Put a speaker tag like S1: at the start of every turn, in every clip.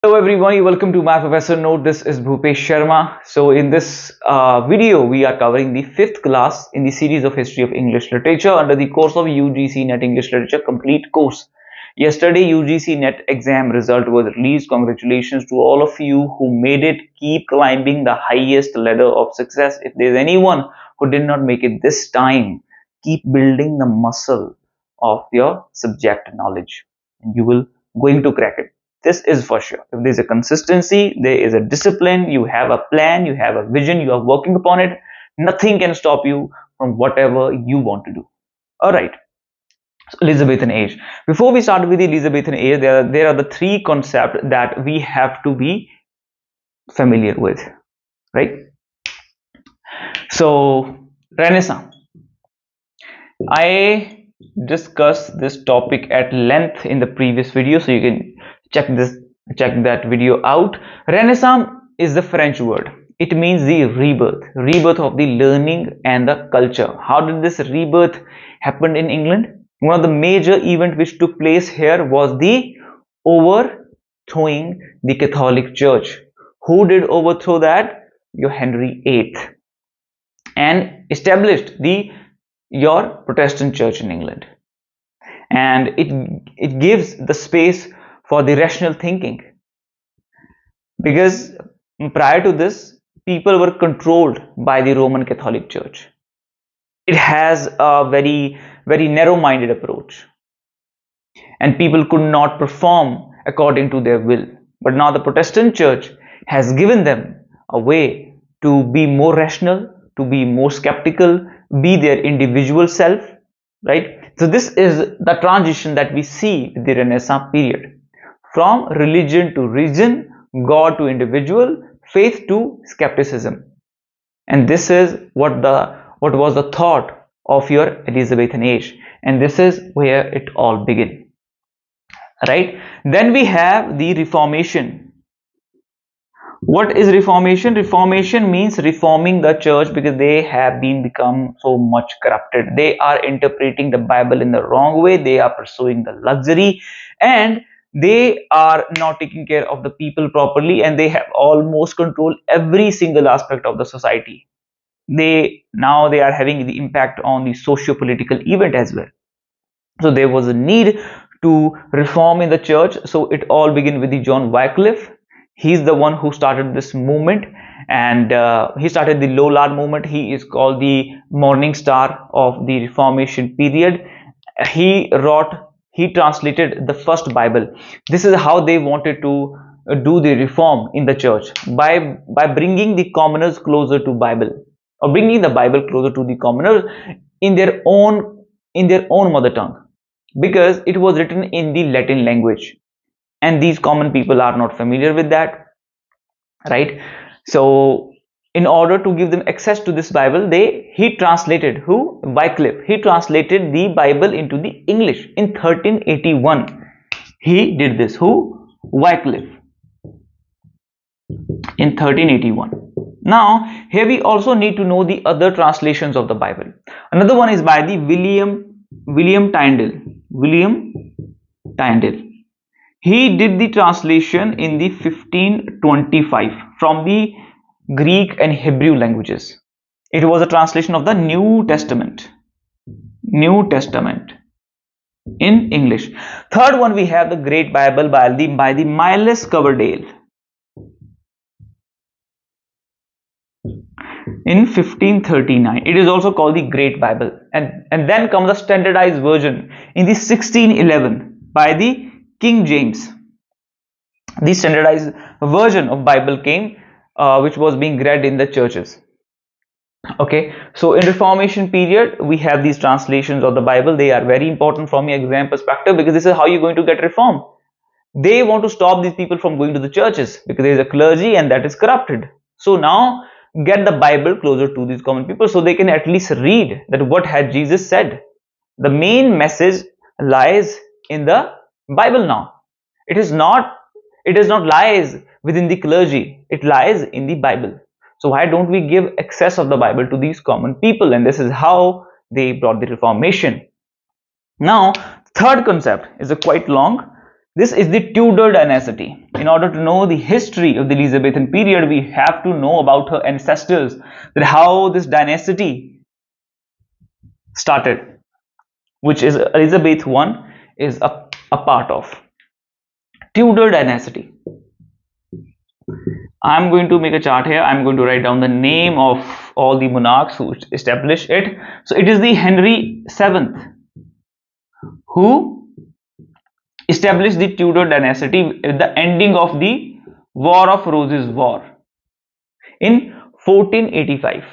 S1: Hello everyone, welcome to my professor note. This is Bhupesh Sharma. So in this video, we are covering the fifth class in the series of history of English literature under the course of UGC NET English Literature complete course. Yesterday, UGC NET exam result was released. Congratulations to all of you who made it. Keep climbing the highest ladder of success. If there's anyone who did not make it this time, keep building the muscle of your subject knowledge, and you will going to crack it. This is for sure. If there's a consistency, there is a discipline, you have a plan, you have a vision, you are working upon it, nothing can stop you from whatever you want to do. All right. So Elizabethan age. Before we start with the Elizabethan age, there are the three concepts that we have to be familiar with, right? So Renaissance. I discussed this topic at length in the previous video, so you can check that video out. Renaissance is the French word. It means the rebirth of the learning and the culture. How did this rebirth happen in England? One of the major events which took place here was the overthrowing the Catholic Church. Who did overthrow that? Your Henry VIII, and established your Protestant Church in England. And it gives the space for the rational thinking, because prior to this, people were controlled by the Roman Catholic Church. It has a very narrow-minded approach, and people could not perform according to their will. But now the Protestant Church has given them a way to be more rational, to be more skeptical, be their individual self, right? So this is the transition that we see in the Renaissance period, from religion to reason, God to individual, faith to skepticism. And this is what was the thought of your Elizabethan age, and this is where it all began, right? Then we have the Reformation. What is Reformation? Reformation means reforming the church, because they have become so much corrupted. They are interpreting the Bible in the wrong way. They are pursuing the luxury, and they are not taking care of the people properly, and they have almost controlled every single aspect of the society. They are having the impact on the socio-political event as well. So there was a need to reform in the church. So it all began with the John Wycliffe. He's the one who started this movement, and he started the Lollard movement. He is called the morning star of the Reformation period. He translated the first Bible. This is how they wanted to do the reform in the church, by bringing the commoners closer to Bible, or bringing the Bible closer to the commoners in their own mother tongue, because it was written in the Latin language, and these common people are not familiar with that, right? So in order to give them access to this Bible, he translated, Wycliffe, he translated the Bible into the English in 1381. He did this. Wycliffe, in 1381. Now here we also need to know the other translations of the Bible. Another one is by the William Tyndale. He did the translation in the 1525 from the Greek and Hebrew languages. It was a translation of the New Testament in English. Third one, we have the Great Bible by the Miles Coverdale in 1539. It is also called the Great Bible. And then comes the standardized version in the 1611 by the King James. The standardized version of Bible came, which was being read in the churches. Okay, so in Reformation period, we have these translations of the Bible. They are very important from your exam perspective, because this is how you're going to get reform. They want to stop these people from going to the churches, because there is a clergy and that is corrupted. So now get the Bible closer to these common people, so they can at least read that what had Jesus said. The main message lies in the Bible now. It does not lies within the clergy. It lies in the Bible. So why don't we give access of the Bible to these common people? And this is how they brought the Reformation. Now, third concept is quite long. This is the Tudor dynasty. In order to know the history of the Elizabethan period, we have to know about her ancestors, that how this dynasty started, which is Elizabeth I is a part of. Tudor dynasty. I'm going to make a chart here. I'm going to write down the name of all the monarchs who established it. So it is the Henry VII who established the Tudor dynasty at the ending of the War of Roses War in 1485.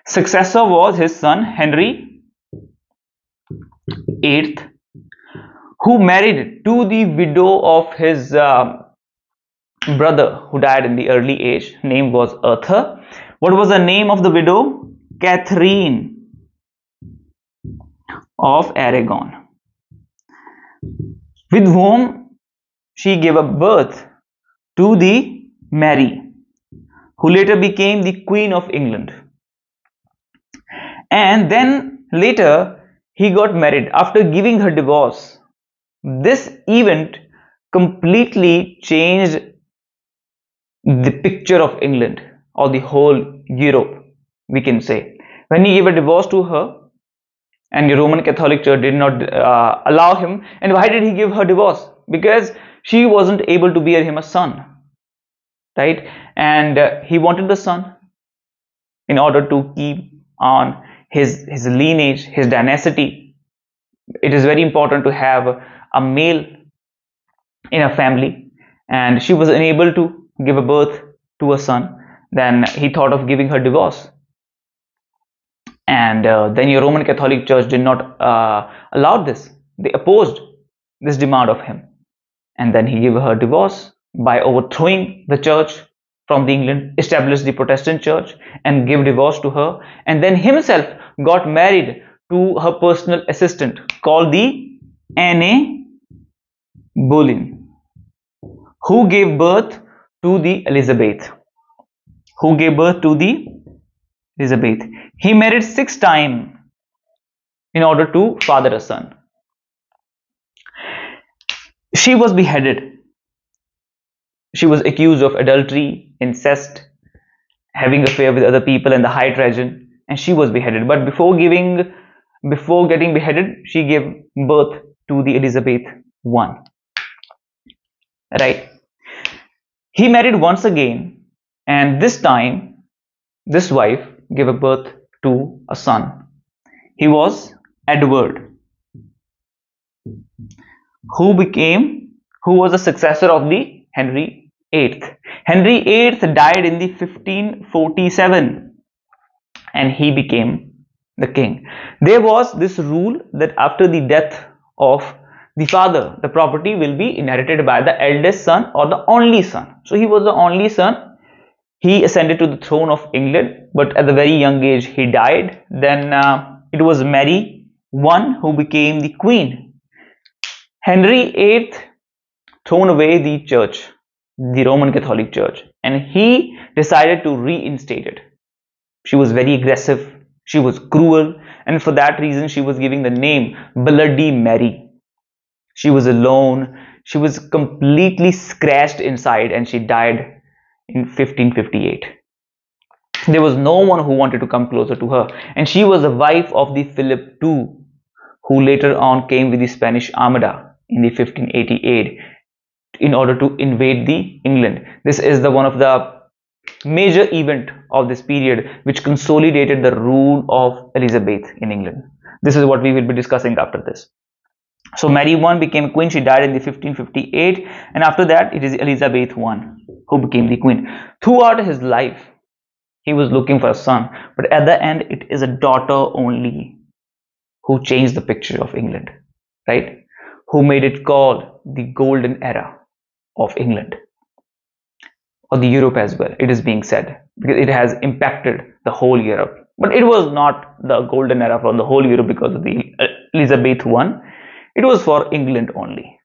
S1: Successor was his son Henry VIII, who married to the widow of his brother who died in the early age. Name was Arthur. What was the name of the widow? Catherine of Aragon, with whom she gave a birth to the Mary, who later became the Queen of England. And then later he got married after giving her divorce. This event completely changed the picture of England, or the whole Europe, we can say. When he gave a divorce to her, and the Roman Catholic Church did not allow him. And why did he give her divorce? Because she wasn't able to bear him a son, right? And he wanted the son in order to keep on his lineage, his dynasty. It is very important to have a male in a family, and she was unable to give a birth to a son. Then he thought of giving her divorce. And then your Roman Catholic Church did not allow this. They opposed this demand of him. And then he gave her divorce by overthrowing the church from the England, established the Protestant church and gave divorce to her. And then himself got married to her personal assistant called the Anne Boleyn, who gave birth to the Elizabeth. He married 6 times in order to father a son. She was beheaded. She was accused of adultery, incest, having affair with other people, and the high treason, and she was beheaded. But before getting beheaded, she gave birth to the Elizabeth I. Right? He married once again, and this time this wife gave a birth to a son. He was Edward, who was the successor of the Henry VIII. Henry VIII died in the 1547, and he became the king. There was this rule that after the death of the father, the property will be inherited by the eldest son or the only son. So he was the only son. He ascended to the throne of England, but at a very young age he died. Then it was Mary I who became the queen. Henry VIII thrown away the church, the Roman Catholic Church, and he decided to reinstate it. She was very aggressive, she was cruel, and for that reason she was giving the name Bloody Mary. She was alone, she was completely scratched inside, and she died in 1558. There was no one who wanted to come closer to her, and she was the wife of the Philip II, who later on came with the Spanish Armada in the 1588 in order to invade the England. This is the one of the major event of this period which consolidated the rule of Elizabeth in England. This is what we will be discussing after this. So Mary I became queen. She died in the 1558, and after that it is Elizabeth I who became the queen. Throughout his life he was looking for a son, but at the end it is a daughter only who changed the picture of England, right? Who made it called the golden era of England, or the Europe as well, it is being said, because it has impacted the whole Europe. But it was not the golden era for the whole Europe because of the Elizabeth I. It was for England only.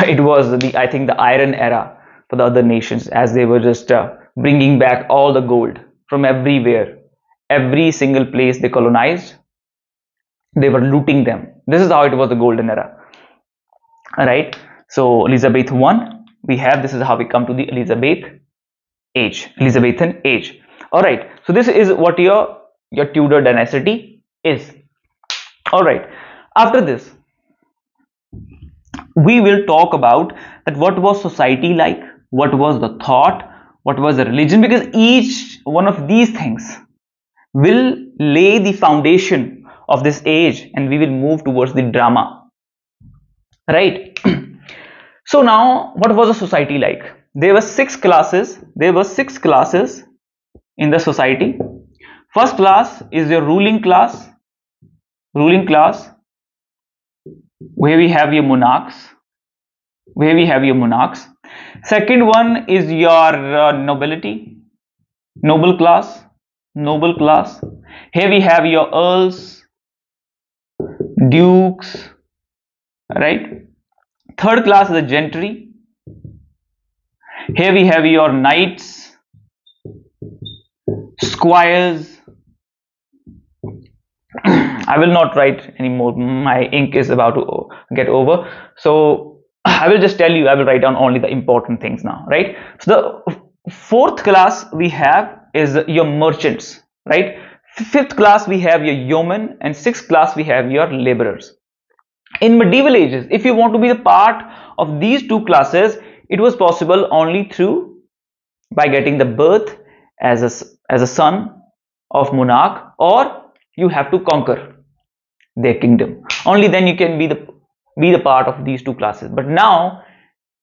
S1: It was I think the iron era for the other nations, as they were just bringing back all the gold from everywhere. Every single place they colonized, they were looting them. This is how it was the golden era. All right. So Elizabeth I, we have, this is how we come to the Elizabethan age. All right. So this is what your Tudor dynasty is. All right. After this, we will talk about that what was society like, what was the thought, what was the religion, because each one of these things will lay the foundation of this age, and we will move towards the drama, right? So now, what was the society like? There were six classes. In the society. First class is your ruling class. Where we have your monarchs. Second one is your noble class. Here we have your earls, dukes, right? Third class is the gentry. Here we have your knights, squires. I will not write anymore. My ink is about to get over. So I will just tell you, I will write down only the important things now, right? So the fourth class we have is your merchants, right? Fifth class we have your yeomen, and sixth class we have your laborers. In medieval ages, if you want to be a part of these two classes, it was possible only by getting the birth as a son of monarch, or you have to conquer their kingdom. Only then you can be the part of these two classes. But now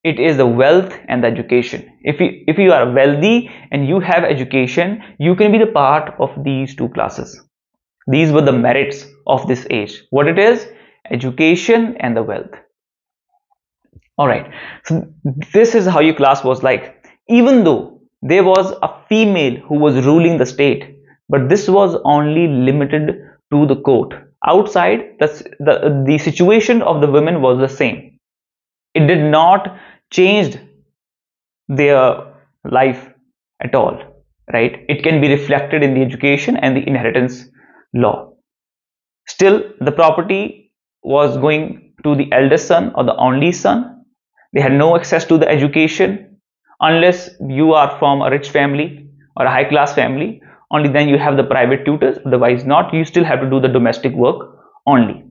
S1: it is the wealth and the education. If you are wealthy and you have education, you can be the part of these two classes. These were the merits of this age. What it is? Education and the wealth. All right. So this is how your class was like. Even though there was a female who was ruling the state, but this was only limited to the court. Outside, the situation of the women was the same. It did not change their life at all, right? It can be reflected in the education and the inheritance law. Still, the property was going to the eldest son or the only son. They had no access to the education unless you are from a rich family or a high class family. Only then you have the private tutors, otherwise not. You still have to do the domestic work only.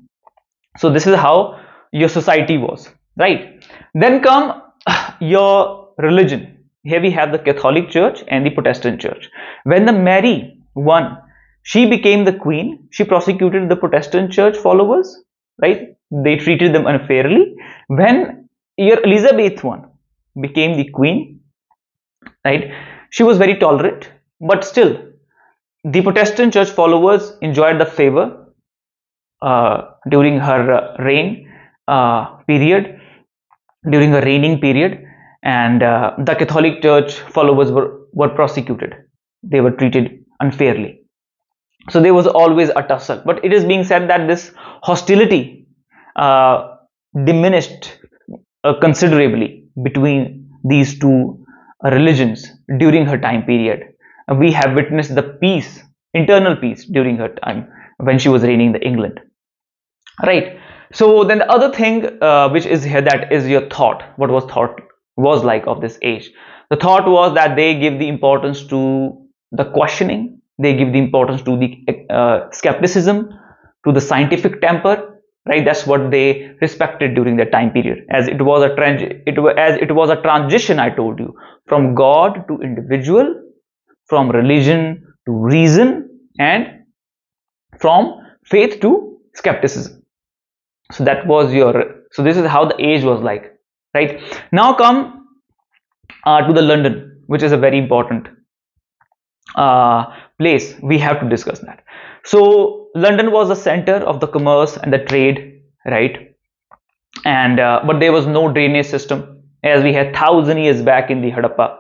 S1: So this is how your society was, right? Then come your religion. Here we have the Catholic Church and the Protestant Church. When the Mary won, she became the queen. She prosecuted the Protestant Church followers, right? They treated them unfairly. When your Elizabeth I became the queen, right? She was very tolerant, but still the Protestant Church followers enjoyed the favor during her reigning period, and the Catholic Church followers were prosecuted. They were treated unfairly. So there was always a tussle. But it is being said that this hostility diminished considerably between these two religions during her time period. We have witnessed the peace, internal peace, during her time when she was reigning the England, right? So then the other thing which is here, that is your thought. What was thought was like of this age? The thought was that they give the importance to the questioning, they give the importance to the skepticism, to the scientific temper, right? That's what they respected during that time period, as it was a transition, I told you, from God to individual, from religion to reason, and from faith to skepticism. So that was so this is how the age was like, right? Now come to the London, which is a very important place. We have to discuss that. So London was the center of the commerce and the trade, right? And but there was no drainage system, as we had 1,000 years back in the Harappa.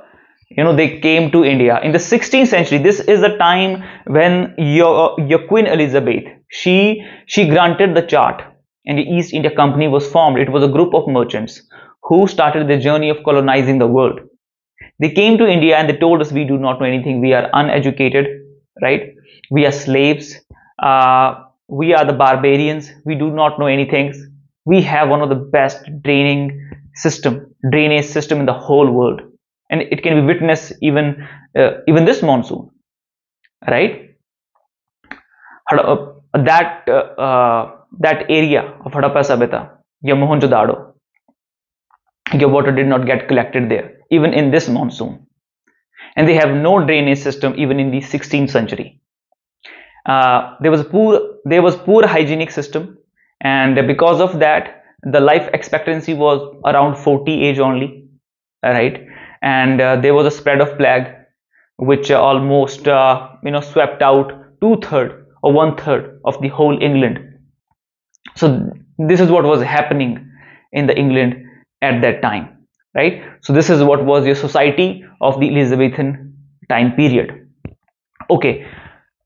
S1: They came to India in the 16th century. This is the time when your Queen Elizabeth, she granted the chart, and the East India Company was formed. It was a group of merchants who started the journey of colonizing the world. They came to India and they told us, we do not know anything. We are uneducated, right? We are slaves. We are the barbarians. We do not know anything. we have one of the best drainage system in the whole world, and it can be witnessed even this monsoon, right? That area of Harappa Sabeta, your Mohenjo-daro, your water did not get collected there, even in this monsoon. And they have no drainage system even in the 16th century. There was poor hygienic system, and because of that, the life expectancy was around 40 age only, right? And there was a spread of plague, which almost swept out 2/3 or 1/3 of the whole England. So this is what was happening in the England at that time, right? So this is what was your society of the Elizabethan time period. Okay,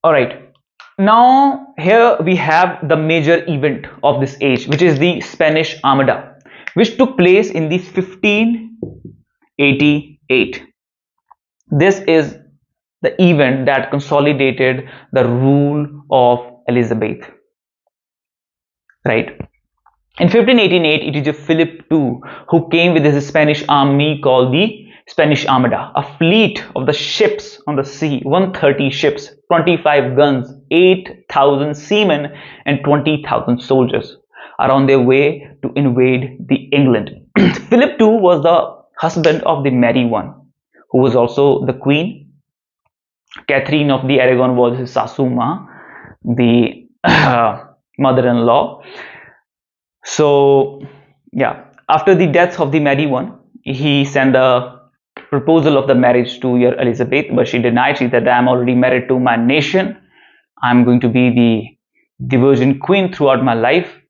S1: all right. Now here we have the major event of this age, which is the Spanish Armada, which took place in the 1588. This is the event that consolidated the rule of Elizabeth, right? In 1588, it is Philip II who came with his Spanish army called the Spanish Armada, a fleet of the ships on the sea, 130 ships, 25 guns, 8,000 seamen, and 20,000 soldiers are on their way to invade the England. Philip II was the husband of the Mary I, who was also the queen. Catherine of the Aragon was his Sasuma, the mother-in-law. So yeah, after the death of the Mary I, he sent the proposal of the marriage to your Elizabeth, but she denied. She said, I'm already married to my nation. I'm going to be the virgin queen throughout my life.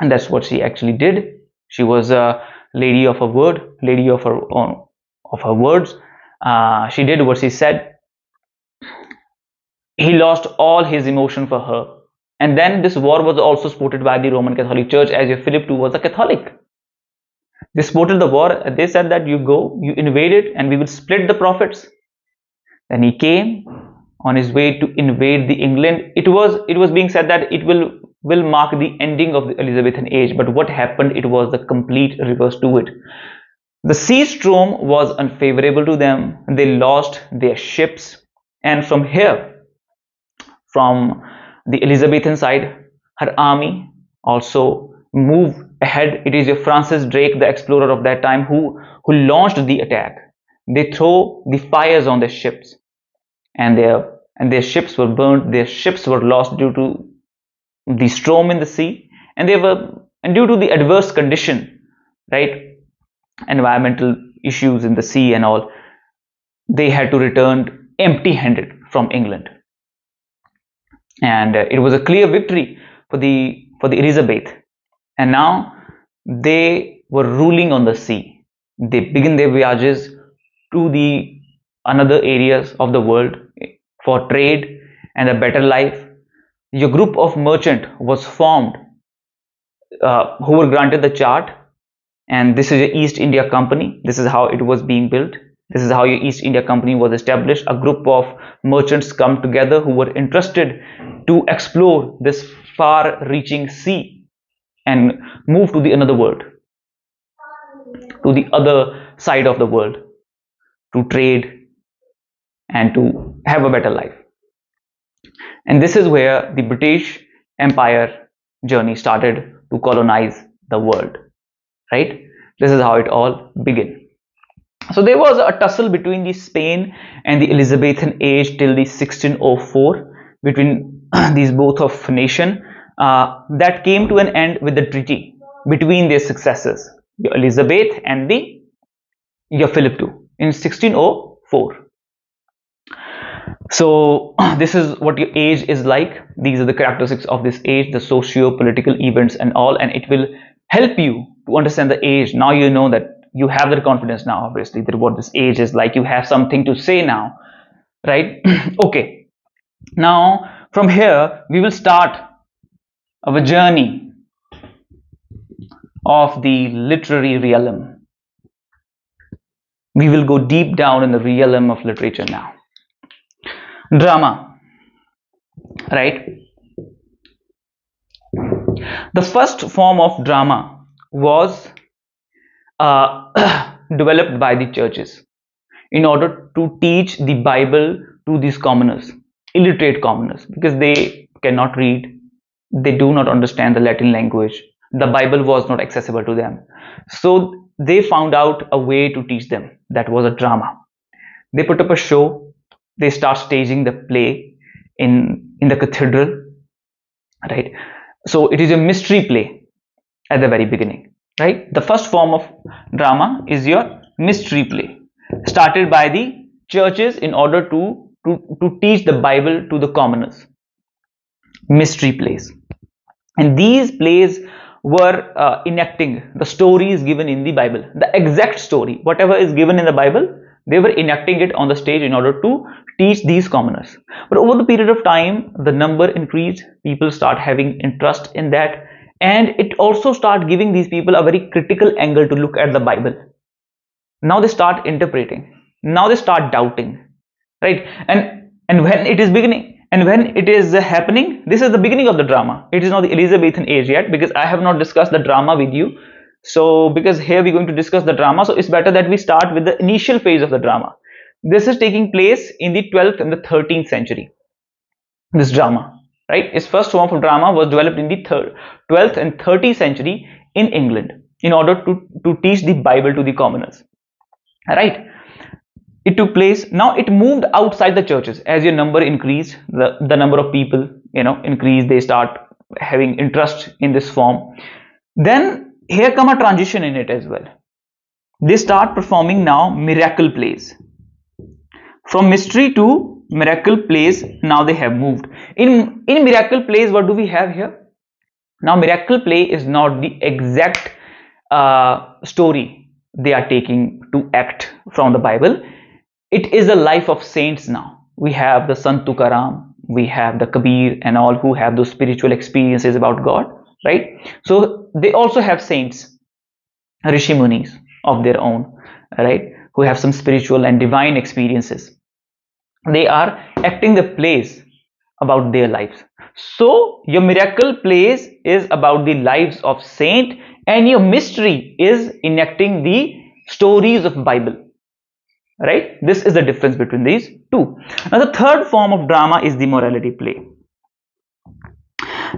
S1: And that's what she actually did. She was a lady of her word, lady of her words. She did what she said. He lost all his emotion for her. And then this war was also supported by the Roman Catholic Church, as your Philip II was a Catholic. They supported the war. They said that you go, you invade it, and we will split the profits. Then he came on his way to invade the England. It was being said that it will mark the ending of the Elizabethan age. But what happened? It was the complete reverse to it. The sea storm was unfavorable to them. They lost their ships, and from here, from the Elizabethan side, her army also moved ahead. It is your Francis Drake, the explorer of that time, who launched the attack. They throw the fires on their ships, and their ships were burnt. Their ships were lost due to the storm in the sea, and due to the adverse condition, right, environmental issues in the sea and all. They had to return empty-handed from England, and it was a clear victory for the Elizabeth. And now they were ruling on the sea. They began their voyages to the another areas of the world for trade and a better life. Your group of merchant was formed, who were granted the chart, and this is your East India Company. This is how it was being built. This is how your East India Company was established. A group of merchants come together who were interested to explore this far-reaching sea and move to the another world, to the other side of the world, to trade and to have a better life. And this is where the British Empire journey started to colonize the world, right? This is how it all began. So there was a tussle between the Spain and the Elizabethan age till the 1604 between these both of nation, that came to an end with the treaty between their successors, your Elizabeth and your Philip II, in 1604. So this is what your age is like. These are the characteristics of this age, the socio-political events and all, and it will help you to understand the age. Now you know that you have the confidence now, obviously, that what this age is like. You have something to say now, right? Okay. Now from here we will start our journey of the literary realm. We will go deep down in the realm of literature now. Drama, right? The first form of drama was developed by the churches in order to teach the Bible to these commoners, illiterate commoners, because they cannot read, they do not understand the Latin language, the Bible was not accessible to them. So they found out a way to teach them. That was a drama. They put up a show, they start staging the play in the cathedral, right? So it is a mystery play at the very beginning, right? The first form of drama is your mystery play, started by the churches in order to teach the Bible to the commoners. Mystery plays, and these plays were enacting the stories given in the Bible, the exact story, whatever is given in the Bible, they were enacting it on the stage in order to teach these commoners. But over the period of time, the number increased, people start having interest in that, and it also start giving these people a very critical angle to look at the Bible. Now they start interpreting, now they start doubting, right? And when it is beginning, and when it is happening, this is the beginning of the drama. It is not the Elizabethan age yet, because I have not discussed the drama with you. So because here we're going to discuss the drama, so it's better that we start with the initial phase of the drama. This is taking place in the 12th and the 13th century, this drama, right? Its first form of drama was developed in the 12th and 13th century in England in order to teach the Bible to the commoners, right? It took place, now it moved outside the churches. As your number increased, the number of people increased, they start having interest in this form. Then here come a transition in it as well. They start performing now miracle plays. From mystery to miracle plays, now they have moved. In miracle plays, what do we have here? Now miracle play is not the exact story they are taking to act from the Bible. It is a life of saints now. We have the Sant Tukaram, we have the Kabir and all who have those spiritual experiences about God, right? So they also have saints, Rishi Munis of their own, right? Who have some spiritual and divine experiences. They are acting the plays about their lives. So your miracle plays is about the lives of saint, and your mystery is enacting the stories of Bible. Right? This is the difference between these two. Now the third form of drama is the morality play.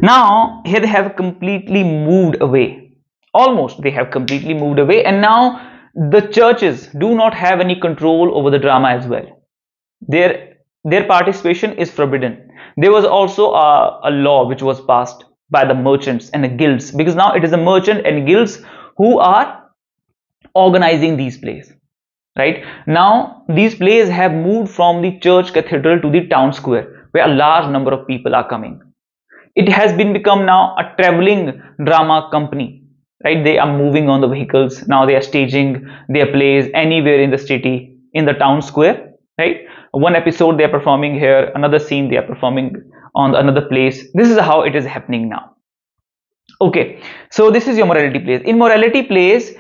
S1: Now here they have completely moved away. Almost they have completely moved away, and now the churches do not have any control over the drama as well. Their participation is forbidden. There was also a law which was passed by the merchants and the guilds, because now it is the merchant and guilds who are organizing these plays. Right? Now these plays have moved from the church cathedral to the town square, where a large number of people are coming. It has become now a traveling drama company, right? They are moving on the vehicles. Now they are staging their plays anywhere in the city, in the town square, right? One episode they are performing here, another scene they are performing on another place. This is how it is happening now. Okay, so this is your morality plays. In morality plays,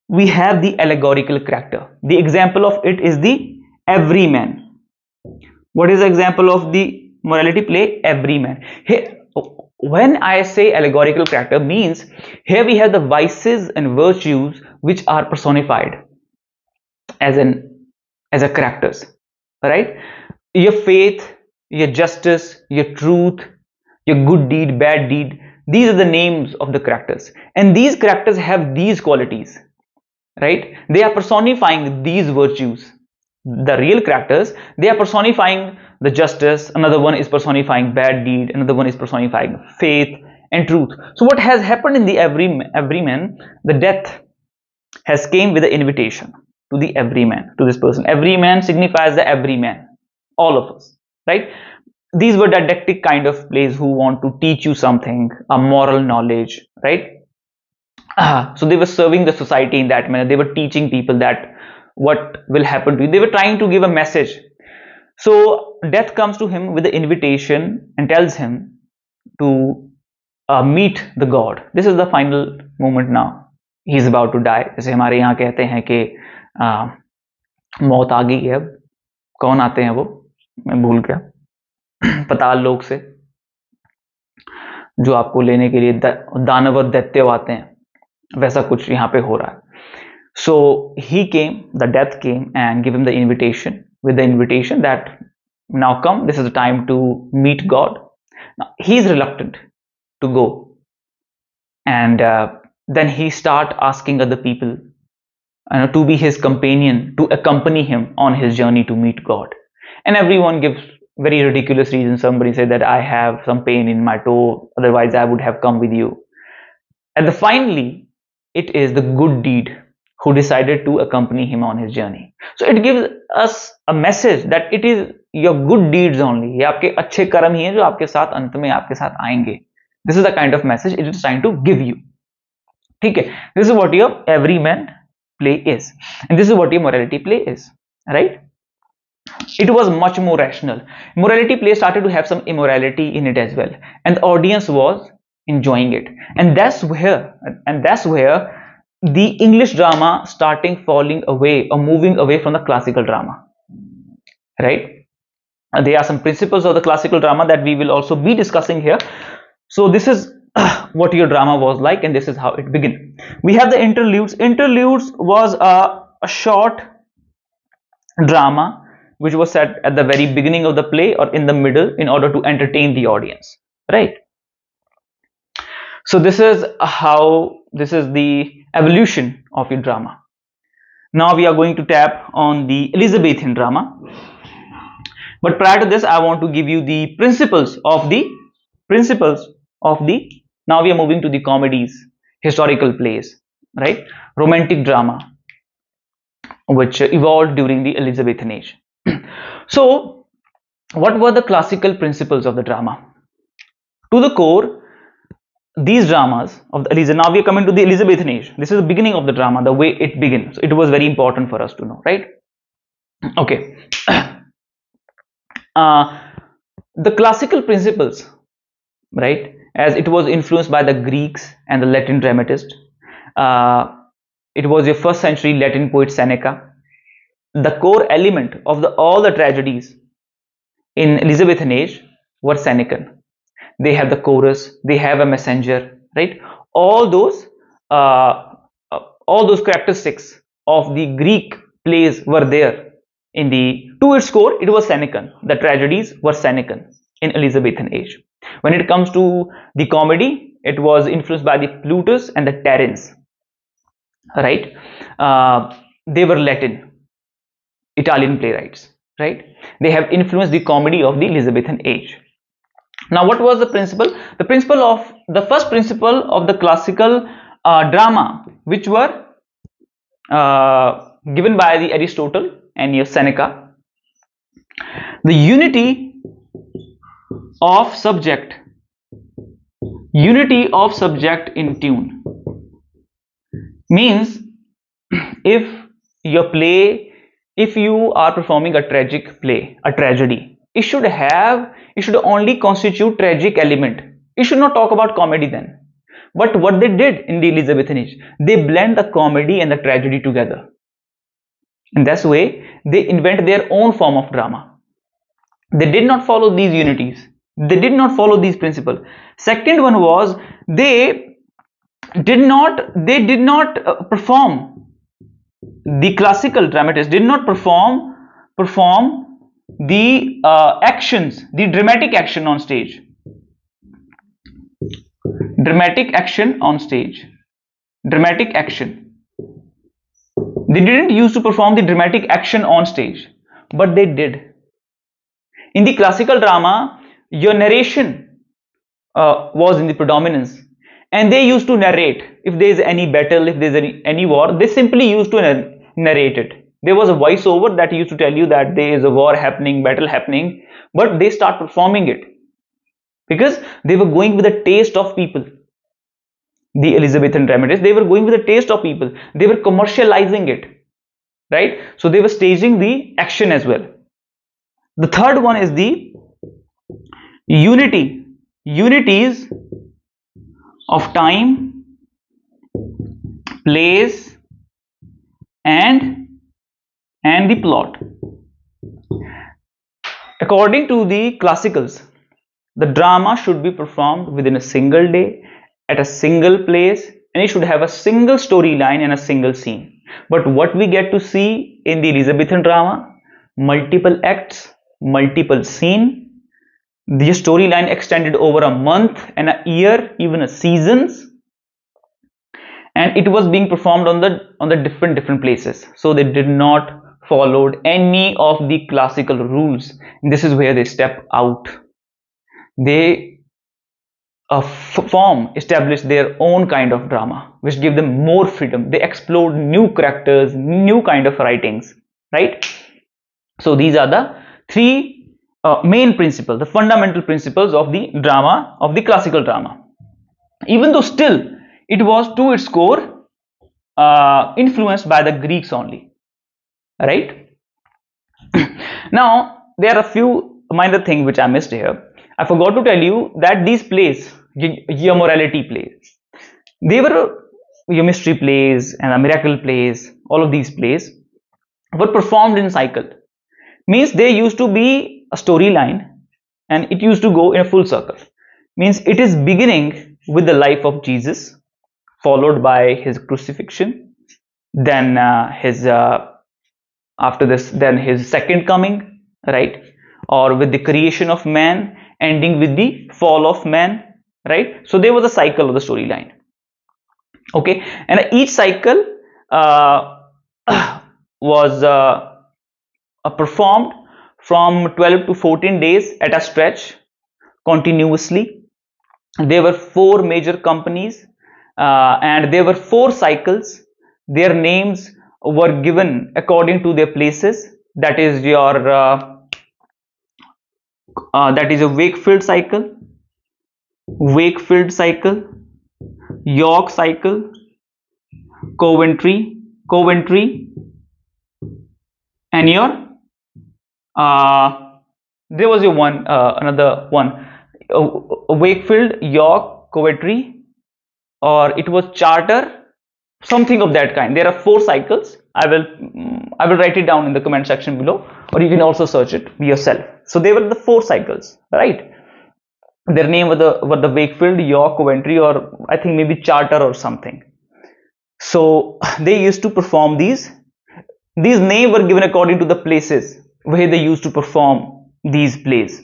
S1: we have the allegorical character. The example of it is the everyman. What is the example of the morality play? Everyman. Here, when I say allegorical character, means here we have the vices and virtues which are personified as a characters, right? Your faith, your justice, your truth, your good deed, bad deed, these are the names of the characters, and these characters have these qualities, right? They are personifying these virtues. The real characters, they are personifying the justice, another one is personifying bad deed, another one is personifying faith and truth. So what has happened in the everyman, the death has came with the invitation to the everyman, to this person. Everyman signifies the everyman, all of us, right? These were didactic kind of plays who want to teach you something, a moral knowledge, right? So they were serving the society in that manner. They were teaching people that what will happen to you. They were trying to give a message. So death comes to him with the invitation and tells him to meet the God. This is the final moment now. He is about to die. जैसे हमारे यहाँ कहते हैं कि मौत आ गई है, अब कौन आते हैं वो, मैं भूल गया, पताल लोक से जो आपको लेने के लिए दानव और दैत्य आते हैं, वैसा कुछ यहाँ पे हो रहा है. So he came, the death came and gave him the invitation, with the invitation that now come, this is the time to meet God. Now he is reluctant to go, and then he start asking other people to be his companion, to accompany him on his journey to meet God. And everyone gives very ridiculous reasons. Somebody said that I have some pain in my toe, otherwise I would have come with you. And finally, it is the good deed who decided to accompany him on his journey. So it gives us a message that it is your good deeds only. ये आपके अच्छे कर्म ही हैं जो आपके साथ अंत में आपके साथ आएंगे. This is the kind of message it is trying to give you. ठीक है? This is what your everyman play is, and this is what your morality play is, right? It was much more rational. Morality play started to have some immorality in it as well, and the audience was enjoying it, and that's where the English drama starting falling away or moving away from the classical drama, right? There are some principles of the classical drama that we will also be discussing here. So this is what your drama was like, and this is how it began. We have the interludes. Interludes was a short drama which was set at the very beginning of the play or in the middle in order to entertain the audience, right? So this is the evolution of your drama. Now we are going to tap on the Elizabethan drama, but prior to this I want to give you the principles of the now we are moving to the comedies, historical plays, right? Romantic drama, which evolved during the Elizabethan age. So what were the classical principles of the drama? To the core, these dramas of the Elizabethan, now we are coming to the Elizabethan age. This is the beginning of the drama, the way it begins. It was very important for us to know, right? Okay. The classical principles, right, as it was influenced by the Greeks and the Latin dramatists. It was your first century Latin poet Seneca. The core element of all the tragedies in Elizabethan age were Senecan. They have the chorus, they have a messenger, right? All those characteristics of the Greek plays were there. To its core, it was Senecan. The tragedies were Senecan in Elizabethan age. When it comes to the comedy, it was influenced by the Plutus and the Terence, right? They were Latin, Italian playwrights, right? They have influenced the comedy of the Elizabethan age. Now what was the principle? The first principle of the classical drama, which were given by the Aristotle and Seneca. The unity of subject in tune means if you are performing a tragic play, a tragedy, it should only constitute tragic element. You should not talk about comedy then. But what they did in the Elizabethan age, they blend the comedy and the tragedy together. In this way, they invent their own form of drama. They did not follow these unities. They did not follow these principles. Second one was they did not perform. The classical dramatists did not perform the actions, the dramatic action on stage. Dramatic action. They didn't used to perform the dramatic action on stage, but they did. In the classical drama, your narration was in the predominance, and they used to narrate. If there is any battle, if there is any war, they simply used to narrate it. There was a voiceover that used to tell you that there is a war happening, battle happening, but they start performing it because they were going with the taste of people. The Elizabethan dramatists, they were going with the taste of people. They were commercializing it, right? So they were staging the action as well. The third one is the unities of time, place, and the plot. According to the classicals, The drama should be performed within a single day, at a single place, and it should have a single storyline and a single scene. But what we get to see in the Elizabethan drama, multiple acts, multiple scene, the storyline extended over a month and a year, even a seasons, and it was being performed on the different places. So they did not followed any of the classical rules. This is where they step out. They establish their own kind of drama, which give them more freedom. They explore new characters, new kind of writings, right? So these are the three main principles, the fundamental principles of the drama, of the classical drama. Even though still it was to its core influenced by the Greeks only, right? Now there are a few minor things which I missed here. I forgot to tell you that these plays, your morality plays, they were your mystery plays and the miracle plays. All of these plays were performed in cycle. Means there used to be a storyline and it used to go in a full circle. Means it is beginning with the life of Jesus, followed by his crucifixion, then his after this, then his second coming, right? Or with the creation of man, ending with the fall of man, right? So there was a cycle of the storyline. Okay, and each cycle was performed from 12 to 14 days at a stretch continuously. There were 4 major companies and there were 4 cycles. Their names were given according to their places. That is your that is a Wakefield cycle, York cycle, Coventry, and your there was your one another one, Wakefield, York, Coventry, or it was Charter, something of that kind. There are 4 cycles. I will write it down in the comment section below, or you can also search it yourself. So they were the 4 cycles, right? Their name were the Wakefield, York, Coventry, or I think maybe Charter or something. So they used to perform these names were given according to the places where they used to perform these plays.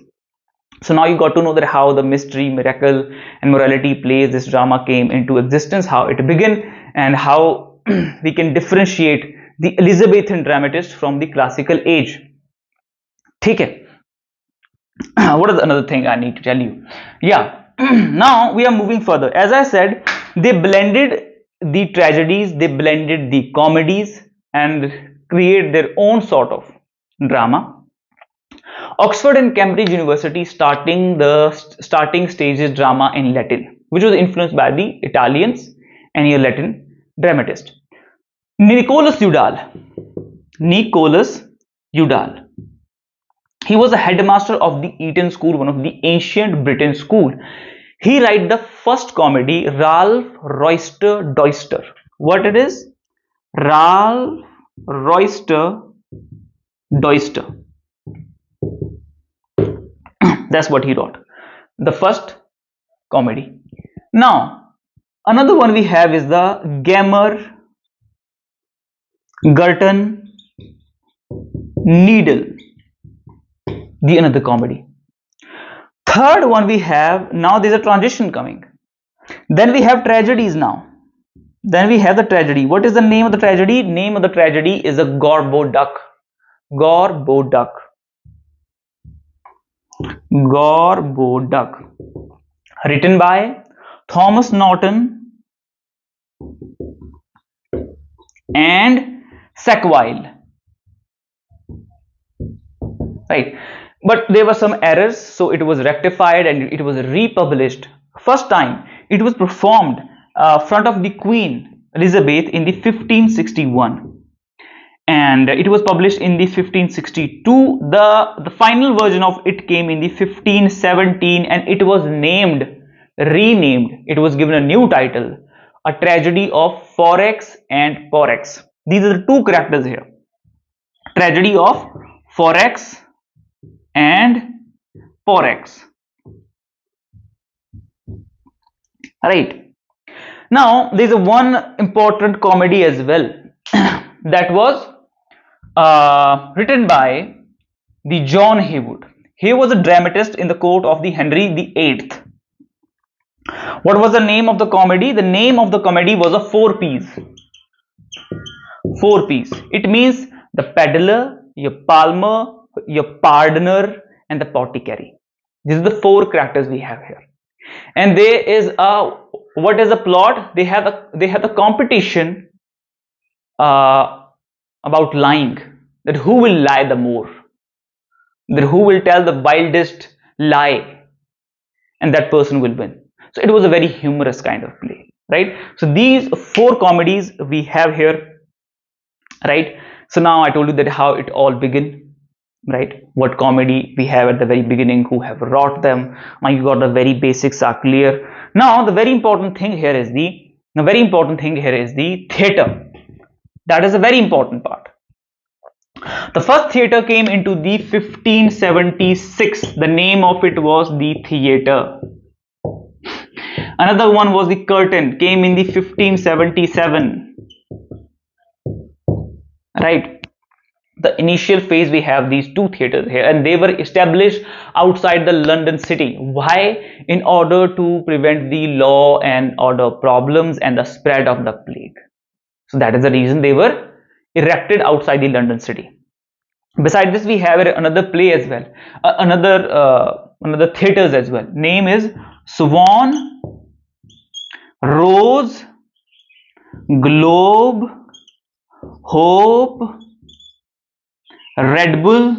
S1: So now you got to know that how the mystery, miracle, and morality plays, this drama came into existence, how it began, and how we can differentiate the Elizabethan dramatist from the classical age. Okay. What is another thing I need to tell you? Yeah. Now we are moving further. As I said, they blended the tragedies, they blended the comedies, and create their own sort of drama. Oxford and Cambridge University starting stages drama in Latin, which was influenced by the Italians and your Latin dramatist. Nicholas Udall. He was a headmaster of the Eton School, one of the ancient Britain school. He wrote the first comedy, Ralph Roister Doister. What it is? Ralph Roister Doister. That's what he wrote. The first comedy. Now, another one we have is the Gammer Gurton Needle. The another comedy. Third one we have, now there's a transition coming. Then we have tragedies now. Then we have the tragedy. What is the name of the tragedy? Name of the tragedy is a Gorbo Duck. Gorbo Duck. Gorbo Duck. Written by Thomas Norton and Sackville. Right. But there were some errors, so it was rectified and it was republished. First time it was performed front of the Queen Elizabeth in the 1561, and it was published in the 1562. The final version of it came in the 1517, and it was renamed. It was given a new title, A Tragedy of Forex and Porex. These are the 2 characters here. Tragedy of Forex and Porex. right? Now there's a one important comedy as well that was written by the John Haywood. He was a dramatist in the court of the Henry VIII. What was the name of the comedy? The name of the comedy was a four piece. Four piece. It means the peddler, your palmer, your pardoner, and the apothecary. These are the four characters we have here. And there is a, what is the plot? They have a competition about lying. That who will lie the more? That who will tell the wildest lie, and that person will win. So it was a very humorous kind of play, right? So these four comedies we have here, right? So now I told you that how it all began, right? What comedy we have at the very beginning, who have wrought them. Now you got the very basics are clear. Now the very important thing here is the theatre. That is a very important part. The first theatre came into the 1576. The name of it was the theatre. Another one was the curtain, came in the 1577. Right. The initial phase we have these two theatres here, and they were established outside the London city. Why? In order to prevent the law and order problems and the spread of the plague. So that is the reason they were erected outside the London city. Beside this, we have another play as well, another theatres as well. Name is Swan, Rose, Globe, Hope, Red Bull.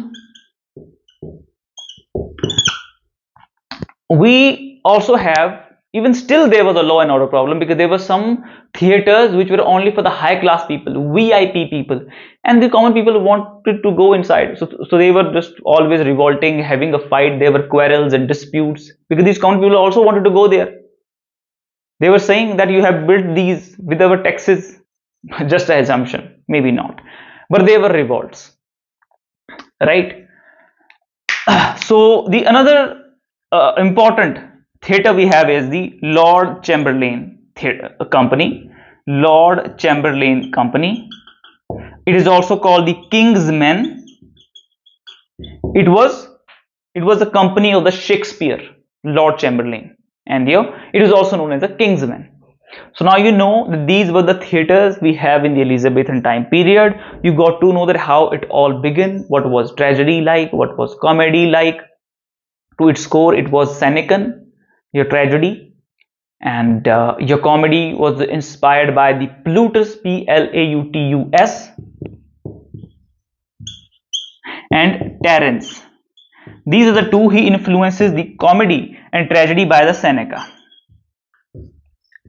S1: We also have, even still there was a law and order problem, because there were some theatres which were only for the high class people, VIP people, and the common people wanted to go inside. So they were just always revolting, having a fight. There were quarrels and disputes because these common people also wanted to go there. They were saying that you have built these with our taxes. Just an assumption, maybe not, but they were revolts, right? So the another important theatre we have is the Lord Chamberlain Theatre Company. Lord Chamberlain Company. It is also called the King's Men. It was a company of the Shakespeare, Lord Chamberlain, and it is also known as the King's Men. So now you know that these were the theatres we have in the Elizabethan time period. You got to know that how it all began, what was tragedy like, what was comedy like. To its core, it was Senecan, your tragedy, and your comedy was inspired by the Plutus, Plautus, and Terence. These are the two he influences the comedy and tragedy by the Seneca.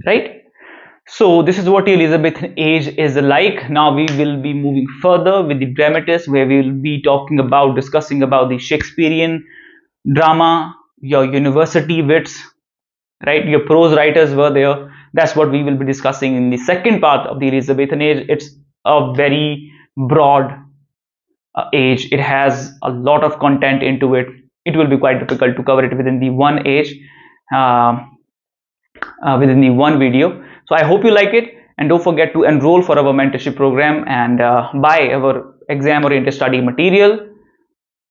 S1: Right? So this is what the Elizabethan age is like. Now we will be moving further with the dramatists, where we will be discussing about the Shakespearean drama, your university wits, right? Your prose writers were there. That's what we will be discussing in the second part of the Elizabethan age. It's a very broad age. It has a lot of content into it. It will be quite difficult to cover it within the one age, within the one video. So I hope you like it, and don't forget to enroll for our mentorship program and buy our exam oriented study material.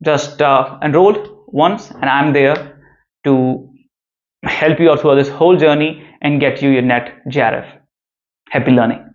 S1: Just enroll once, and I'm there to help you out through this whole journey and get you your NET JRF. Happy learning.